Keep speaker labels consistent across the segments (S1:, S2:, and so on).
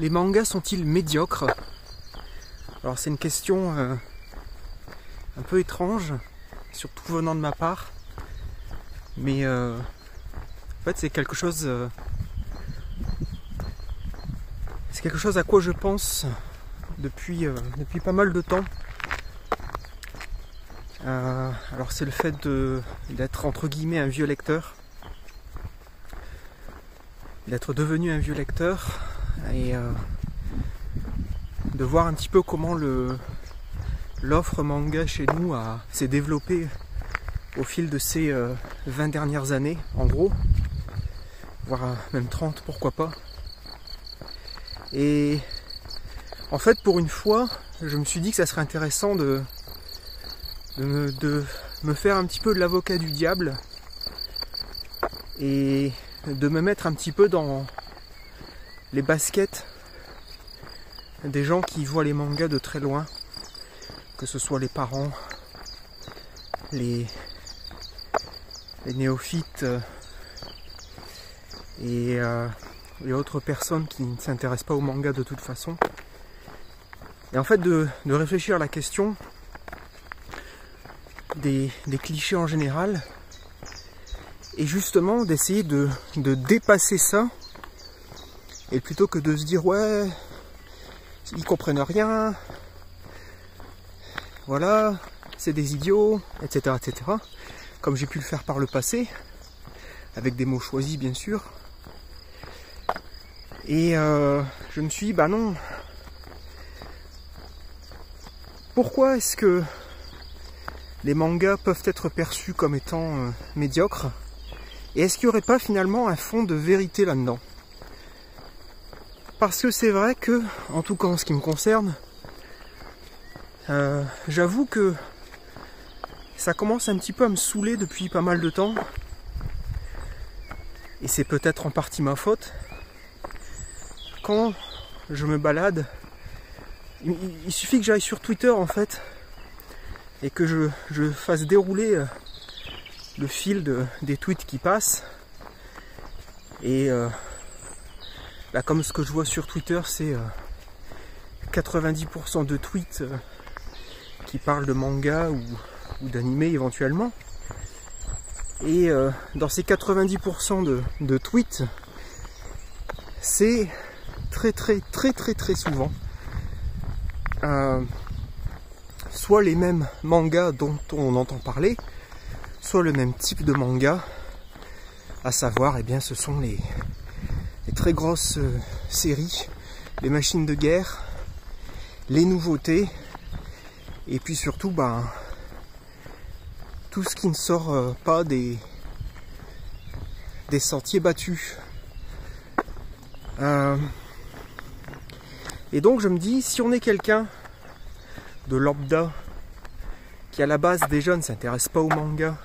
S1: les mangas sont-ils médiocres? Alors c'est une question un peu étrange, surtout venant de ma part, mais en fait c'est quelque chose à quoi je pense depuis pas mal de temps. Alors c'est le fait d'être entre guillemets un vieux lecteur, d'être devenu un vieux lecteur et de voir un petit peu comment l'offre manga chez nous s'est développée au fil de ces 20 dernières années, en gros, voire même 30, pourquoi pas. Et en fait, pour une fois, je me suis dit que ça serait intéressant de me faire un petit peu de l'avocat du diable et de me mettre un petit peu dans les baskets des gens qui voient les mangas de très loin, que ce soit les parents, les néophytes et autres personnes qui ne s'intéressent pas aux mangas de toute façon. Et en fait de réfléchir à la question des clichés en général, et justement d'essayer de dépasser ça, et plutôt que de se dire ouais, ils comprennent rien, voilà, c'est des idiots, etc., etc., comme j'ai pu le faire par le passé, avec des mots choisis bien sûr. Et je me suis dit, bah non, pourquoi est-ce que les mangas peuvent être perçus comme étant médiocres? Et est-ce qu'il n'y aurait pas finalement un fond de vérité là-dedans? Parce que c'est vrai que, en tout cas en ce qui me concerne, j'avoue que ça commence un petit peu à me saouler depuis pas mal de temps. Et c'est peut-être en partie ma faute. Quand je me balade, il suffit que j'aille sur Twitter en fait, et que je fasse dérouler le fil des tweets qui passent. Et là, comme ce que je vois sur Twitter, c'est 90% de tweets qui parlent de manga ou d'animé éventuellement. Et dans ces 90% de tweets, c'est très souvent soit les mêmes mangas dont on entend parler, soit le même type de manga, à savoir, eh bien, ce sont les très grosses séries, les machines de guerre, les nouveautés, et puis surtout, ben, tout ce qui ne sort pas des sentiers battus. Et donc je me dis, si on est quelqu'un de lambda qui à la base déjà ne s'intéresse pas au manga,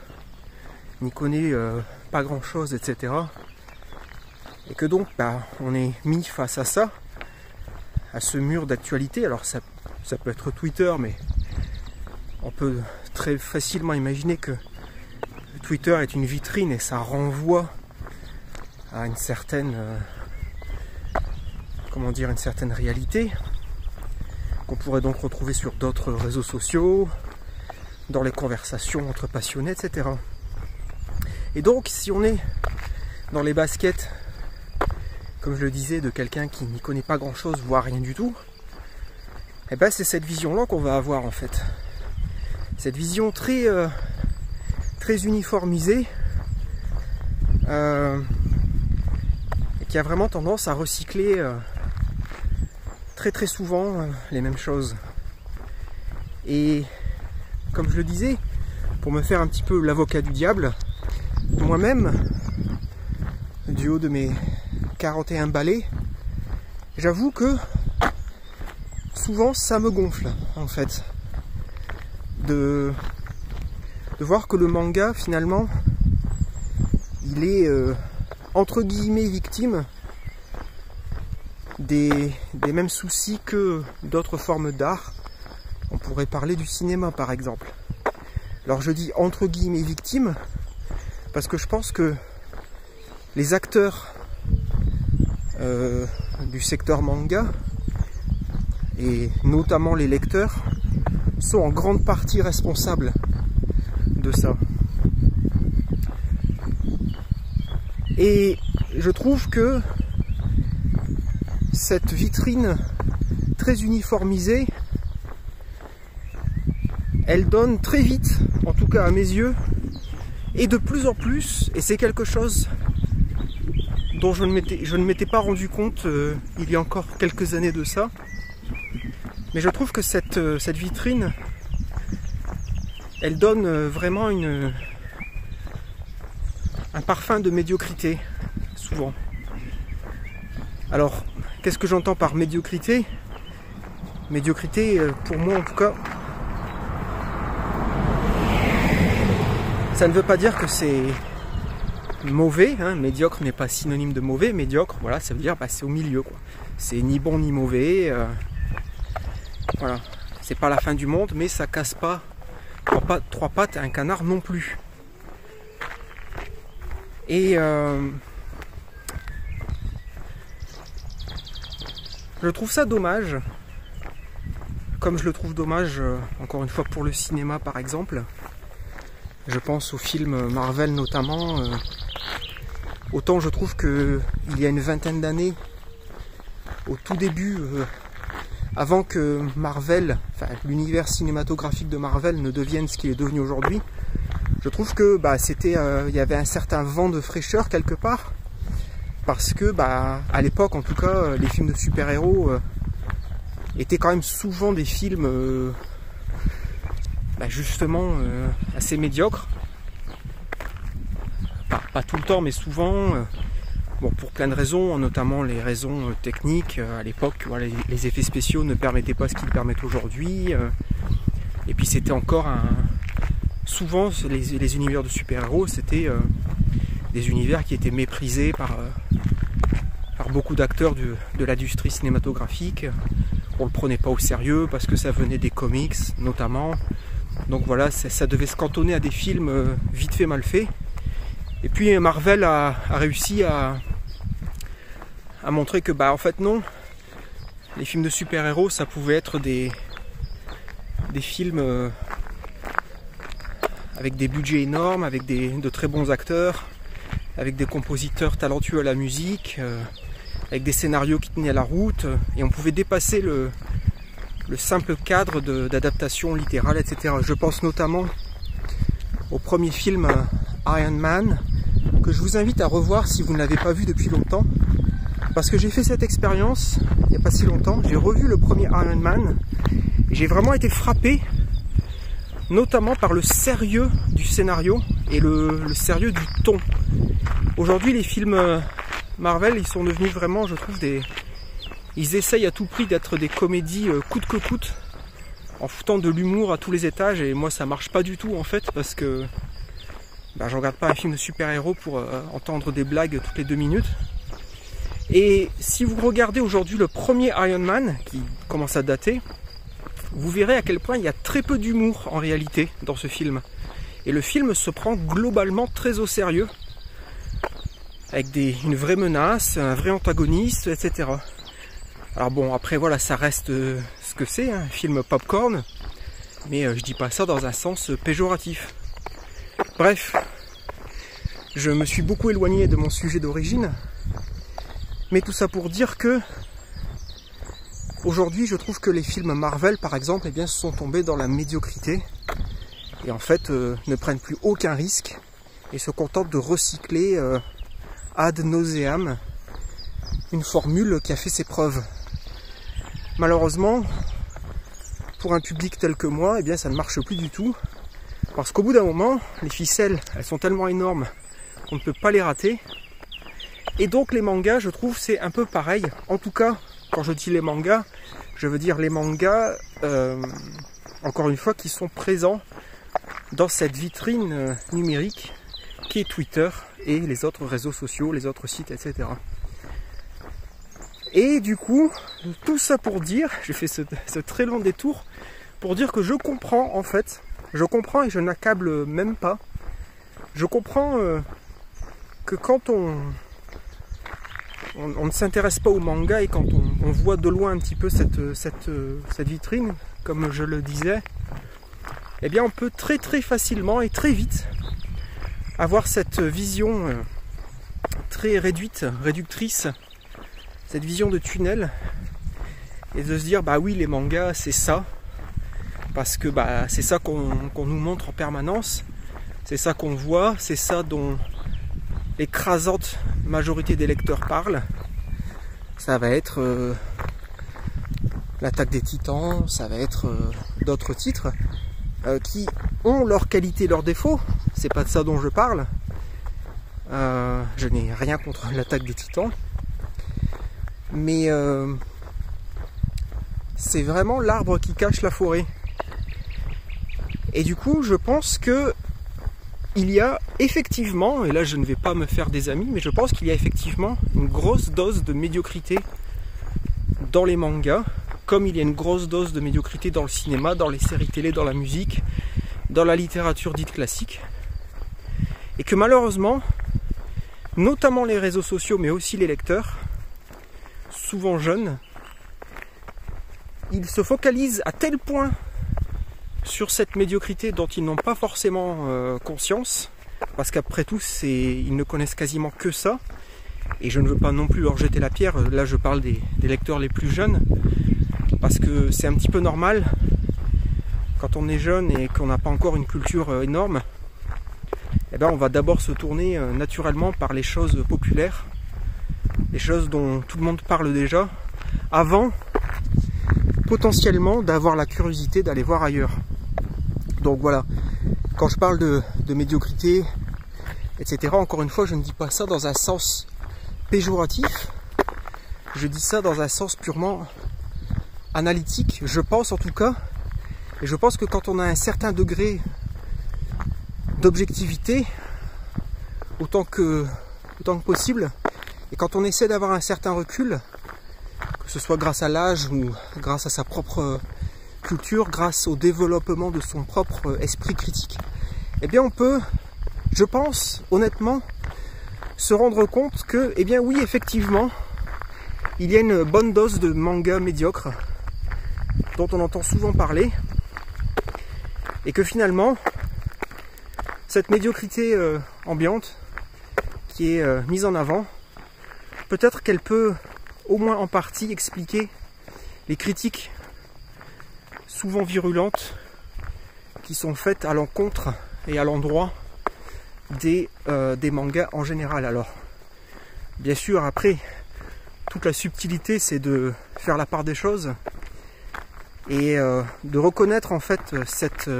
S1: n'y connaît pas grand chose, etc., et que donc bah, on est mis face à ça, à ce mur d'actualité. Alors ça peut être Twitter, mais on peut très facilement imaginer que Twitter est une vitrine et ça renvoie à une certaine une certaine réalité qu'on pourrait donc retrouver sur d'autres réseaux sociaux, dans les conversations entre passionnés, etc. Et donc si on est dans les baskets, comme je le disais, de quelqu'un qui n'y connaît pas grand chose, voire rien du tout, et ben c'est cette vision là qu'on va avoir en fait, cette vision très uniformisée, et qui a vraiment tendance à recycler très souvent les mêmes choses. Et comme je le disais, pour me faire un petit peu l'avocat du diable, moi-même, du haut de mes 41 balais, j'avoue que souvent ça me gonfle en fait de voir que le manga finalement il est entre guillemets victime des mêmes soucis que d'autres formes d'art. On pourrait parler du cinéma par exemple. Alors je dis entre guillemets victime parce que je pense que les acteurs du secteur manga, et notamment les lecteurs, sont en grande partie responsables de ça. Et je trouve que cette vitrine très uniformisée, elle donne très vite, en tout cas à mes yeux, et de plus en plus, et c'est quelque chose dont je ne m'étais pas rendu compte il y a encore quelques années de ça, mais je trouve que cette vitrine, elle donne vraiment un parfum de médiocrité, souvent. Alors, qu'est-ce que j'entends par médiocrité? Médiocrité, pour moi en tout cas, ça ne veut pas dire que c'est mauvais, hein. Médiocre n'est pas synonyme de mauvais. Médiocre, voilà, ça veut dire c'est au milieu, quoi. C'est ni bon ni mauvais. Voilà, c'est pas la fin du monde, mais ça casse pas trois pattes à un canard non plus. Et je trouve ça dommage, comme je le trouve dommage, encore une fois, pour le cinéma par exemple. Je pense aux films Marvel notamment. Autant je trouve que il y a une vingtaine d'années, au tout début, avant que Marvel, enfin l'univers cinématographique de Marvel ne devienne ce qu'il est devenu aujourd'hui, je trouve que il y avait un certain vent de fraîcheur quelque part, parce que à l'époque en tout cas, les films de super-héros étaient quand même souvent des films justement assez médiocres. Pas tout le temps, mais souvent, pour plein de raisons, notamment les raisons techniques. À l'époque, voilà, les effets spéciaux ne permettaient pas ce qu'ils permettent aujourd'hui. Et puis c'était encore souvent, les univers de super-héros, c'était des univers qui étaient méprisés par beaucoup d'acteurs de l'industrie cinématographique. On ne le prenait pas au sérieux parce que ça venait des comics, notamment. Donc voilà, ça devait se cantonner à des films vite fait, mal fait. Et puis Marvel a réussi à montrer que en fait non, les films de super-héros ça pouvait être des films avec des budgets énormes, avec de très bons acteurs, avec des compositeurs talentueux à la musique, avec des scénarios qui tenaient la route, et on pouvait dépasser le simple cadre d'adaptation littérale, etc. Je pense notamment au premier film Iron Man, que je vous invite à revoir si vous ne l'avez pas vu depuis longtemps, parce que j'ai fait cette expérience il n'y a pas si longtemps. J'ai revu le premier Iron Man et j'ai vraiment été frappé, notamment par le sérieux du scénario et le sérieux du ton. Aujourd'hui, les films Marvel, ils sont devenus vraiment, je trouve, ils essayent à tout prix d'être des comédies coûte que coûte, en foutant de l'humour à tous les étages, et moi ça marche pas du tout en fait, parce que je regarde pas un film de super-héros pour entendre des blagues toutes les 2 minutes. Et si vous regardez aujourd'hui le premier Iron Man, qui commence à dater, vous verrez à quel point il y a très peu d'humour en réalité dans ce film. Et le film se prend globalement très au sérieux, avec une vraie menace, un vrai antagoniste, etc. Alors bon, après voilà, ça reste ce que c'est, un film popcorn, mais je dis pas ça dans un sens péjoratif. Bref, je me suis beaucoup éloigné de mon sujet d'origine, mais tout ça pour dire que aujourd'hui je trouve que les films Marvel par exemple sont tombés dans la médiocrité, et en fait ne prennent plus aucun risque et se contentent de recycler ad nauseam une formule qui a fait ses preuves. Malheureusement, pour un public tel que moi, ça ne marche plus du tout, parce qu'au bout d'un moment, les ficelles, elles sont tellement énormes qu'on ne peut pas les rater. Et donc les mangas, je trouve, c'est un peu pareil. En tout cas, quand je dis les mangas, je veux dire les mangas, encore une fois, qui sont présents dans cette vitrine numérique qui est Twitter et les autres réseaux sociaux, les autres sites, etc. Et du coup, tout ça pour dire, j'ai fait ce très long détour pour dire que je comprends en fait, je comprends et je n'accable même pas. Je comprends que quand on ne s'intéresse pas au manga, et quand on voit de loin un petit peu cette vitrine, comme je le disais, eh bien on peut très facilement et très vite avoir cette vision très réductrice, cette vision de tunnel, et de se dire bah oui, les mangas c'est ça, parce que bah c'est ça qu'on nous montre en permanence, c'est ça qu'on voit, c'est ça dont l'écrasante majorité des lecteurs parlent. Ça va être l'Attaque des Titans, ça va être d'autres titres qui ont leurs qualités, leurs défauts. C'est pas de ça dont je parle. Je n'ai rien contre l'Attaque des Titans, mais c'est vraiment l'arbre qui cache la forêt. Et du coup, je pense que il y a effectivement, et là je ne vais pas me faire des amis, mais je pense qu'il y a effectivement une grosse dose de médiocrité dans les mangas, comme il y a une grosse dose de médiocrité dans le cinéma, dans les séries télé, dans la musique, dans la littérature dite classique. Et que malheureusement, notamment les réseaux sociaux, mais aussi les lecteurs, souvent jeunes, ils se focalisent à tel point sur cette médiocrité dont ils n'ont pas forcément conscience, parce qu'après tout ils ne connaissent quasiment que ça, et je ne veux pas non plus leur jeter la pierre, là je parle des lecteurs les plus jeunes, parce que c'est un petit peu normal, quand on est jeune et qu'on n'a pas encore une culture énorme, eh ben on va d'abord se tourner naturellement par les choses populaires, les choses dont tout le monde parle déjà, avant potentiellement d'avoir la curiosité d'aller voir ailleurs. Donc voilà, quand je parle de médiocrité, etc., encore une fois, je ne dis pas ça dans un sens péjoratif, je dis ça dans un sens purement analytique, je pense en tout cas, et je pense que quand on a un certain degré d'objectivité, autant que possible, et quand on essaie d'avoir un certain recul, que ce soit grâce à l'âge ou grâce à sa propre culture, grâce au développement de son propre esprit critique, eh bien on peut, je pense honnêtement, se rendre compte que, eh bien oui, effectivement, il y a une bonne dose de manga médiocre dont on entend souvent parler, et que finalement cette médiocrité ambiante qui est mise en avant, peut-être qu'elle peut au moins en partie expliquer les critiques souvent virulentes qui sont faites à l'encontre et à l'endroit des mangas en général. Alors bien sûr, après, toute la subtilité c'est de faire la part des choses et de reconnaître en fait cette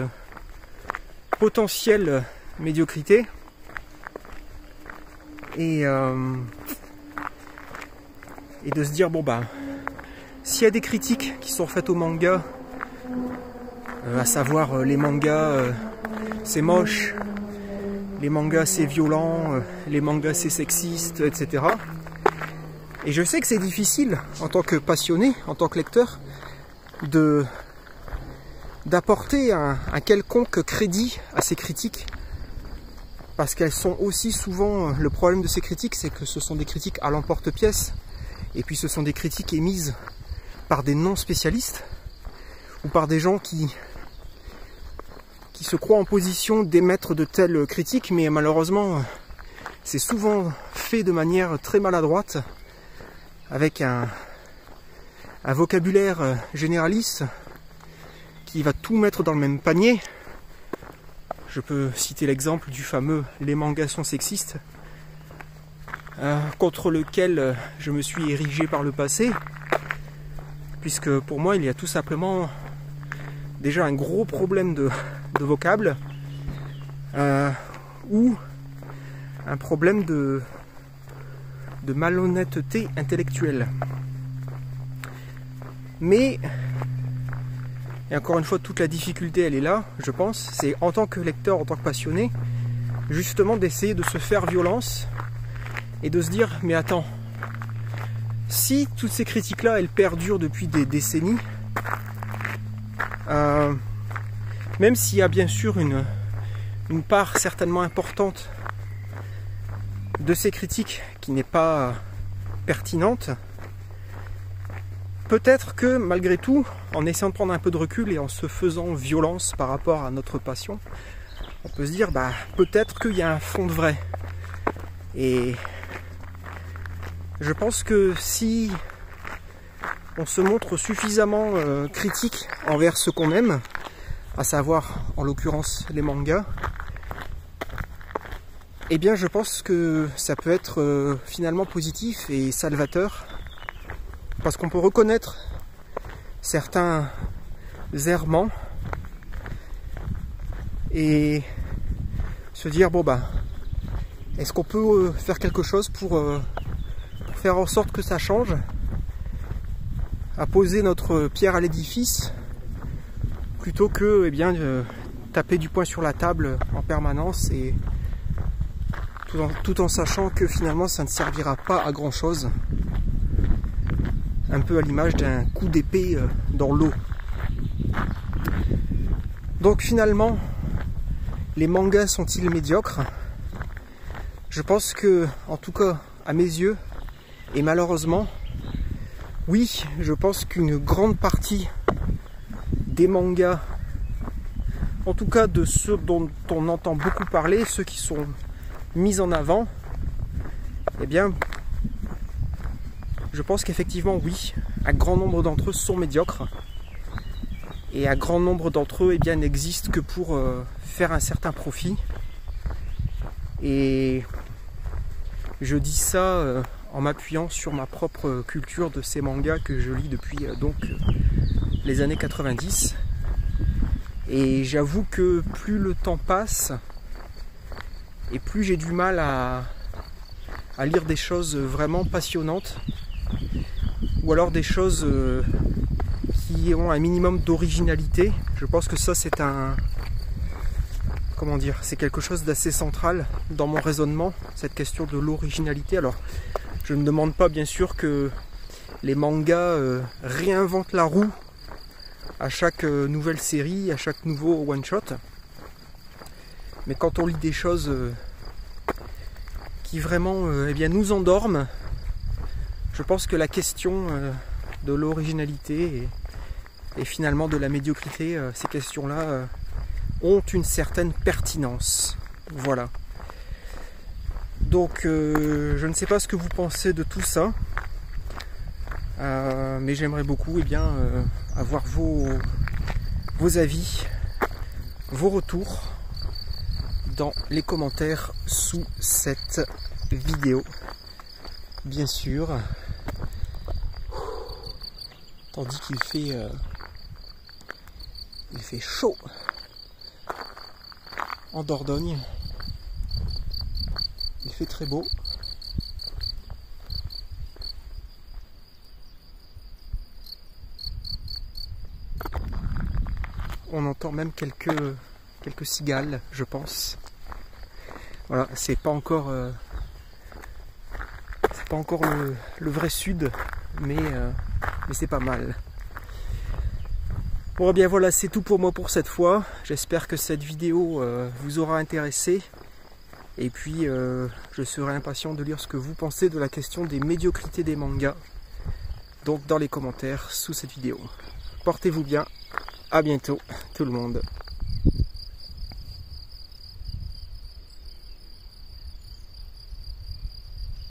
S1: potentielle médiocrité et de se dire bon bah s'il y a des critiques qui sont faites aux mangas, à savoir les mangas c'est moche, les mangas c'est violent, les mangas c'est sexiste, etc. Et je sais que c'est difficile en tant que passionné, en tant que lecteur, d'apporter un quelconque crédit à ces critiques, parce qu'elles sont aussi souvent, le problème de ces critiques c'est que ce sont des critiques à l'emporte-pièce, et puis ce sont des critiques émises par des non-spécialistes ou par des gens qui se croient en position d'émettre de telles critiques, mais malheureusement c'est souvent fait de manière très maladroite, avec un vocabulaire généraliste qui va tout mettre dans le même panier. Je peux citer l'exemple du fameux « les mangas sont sexistes », contre lequel je me suis érigé par le passé, puisque pour moi il y a tout simplement déjà un gros problème de vocable, ou un problème de malhonnêteté intellectuelle. Mais, et encore une fois, toute la difficulté elle est là, je pense, c'est en tant que lecteur, en tant que passionné, justement d'essayer de se faire violence et de se dire, mais attends, si toutes ces critiques-là, elles perdurent depuis des décennies, même s'il y a bien sûr une part certainement importante de ces critiques qui n'est pas pertinente. Peut-être que malgré tout, en essayant de prendre un peu de recul et en se faisant violence par rapport à notre passion, on peut se dire, bah, peut-être qu'il y a un fond de vrai. Et je pense que si on se montre suffisamment critique envers ce qu'on aime, à savoir en l'occurrence les mangas, eh bien je pense que ça peut être finalement positif et salvateur, parce qu'on peut reconnaître certains errements et se dire, bon bah, est-ce qu'on peut faire quelque chose pour faire en sorte que ça change, à poser notre pierre à l'édifice, plutôt que taper du poing sur la table en permanence, et tout en sachant que finalement ça ne servira pas à grand chose, un peu à l'image d'un coup d'épée dans l'eau. Donc finalement, les mangas sont-ils médiocres? Je pense que, en tout cas à mes yeux, et malheureusement, oui, je pense qu'une grande partie des mangas, en tout cas de ceux dont on entend beaucoup parler, ceux qui sont mis en avant, eh bien, je pense qu'effectivement, oui, un grand nombre d'entre eux sont médiocres. Et un grand nombre d'entre eux, eh bien, n'existent que pour faire un certain profit. Et je dis ça en m'appuyant sur ma propre culture de ces mangas que je lis depuis les années 90. Et j'avoue que plus le temps passe, et plus j'ai du mal à lire des choses vraiment passionnantes, ou alors des choses qui ont un minimum d'originalité. Je pense que ça, c'est c'est quelque chose d'assez central dans mon raisonnement, cette question de l'originalité. Alors, je ne demande pas bien sûr que les mangas réinventent la roue à chaque nouvelle série, à chaque nouveau one-shot. Mais quand on lit des choses qui vraiment nous endorment, je pense que la question de l'originalité et finalement de la médiocrité, ces questions-là ont une certaine pertinence. Voilà. Donc je ne sais pas ce que vous pensez de tout ça, mais j'aimerais beaucoup avoir vos avis, vos retours dans les commentaires sous cette vidéo, bien sûr. Tandis qu'il fait chaud en Dordogne, il fait très beau. On entend même quelques cigales, je pense. Voilà, c'est pas encore le vrai sud, mais c'est pas mal. Bon, bien voilà, c'est tout pour moi pour cette fois. J'espère que cette vidéo vous aura intéressé. Et puis, je serai impatient de lire ce que vous pensez de la question des médiocrités des mangas. Donc, dans les commentaires sous cette vidéo. Portez-vous bien. À bientôt, tout le monde.